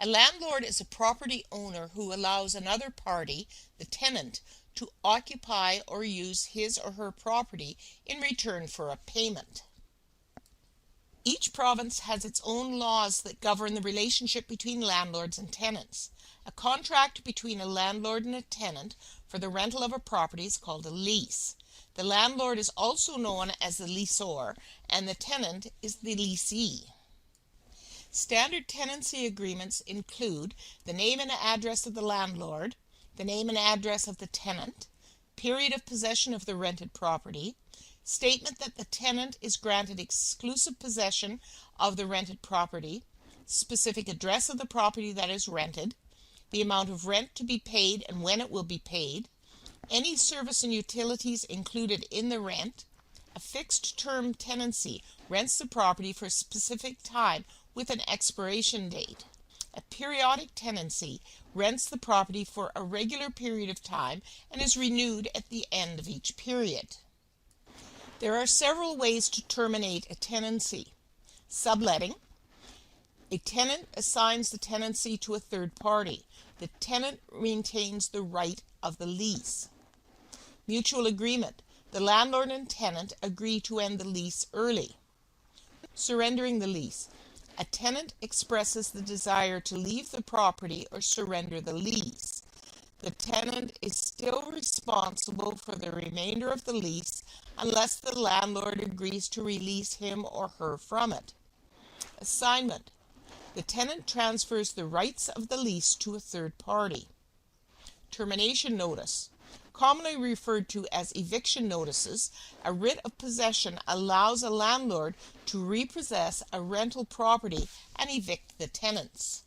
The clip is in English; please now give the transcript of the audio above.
A landlord is a property owner who allows another party, the tenant, to occupy or use his or her property in return for a payment. Each province has its own laws that govern the relationship between landlords and tenants. A contract between a landlord and a tenant for the rental of a property is called a lease. The landlord is also known as the lessor, and the tenant is the lessee. Standard tenancy agreements include the name and address of the landlord, the name and address of the tenant, period of possession of the rented property, statement that the tenant is granted exclusive possession of the rented property, specific address of the property that is rented, the amount of rent to be paid and when it will be paid, any service and utilities included in the rent. A fixed-term tenancy rents the property for a specific time with an expiration date. A periodic tenancy rents the property for a regular period of time and is renewed at the end of each period. There are several ways to terminate a tenancy. Subletting. A tenant assigns the tenancy to a third party. The tenant maintains the right of the lease. Mutual agreement. The landlord and tenant agree to end the lease early. Surrendering the lease. A tenant expresses the desire to leave the property or surrender the lease. The tenant is still responsible for the remainder of the lease unless the landlord agrees to release him or her from it. Assignment. The tenant transfers the rights of the lease to a third party. Termination notice. Commonly referred to as eviction notices, a writ of possession allows a landlord to repossess a rental property and evict the tenants.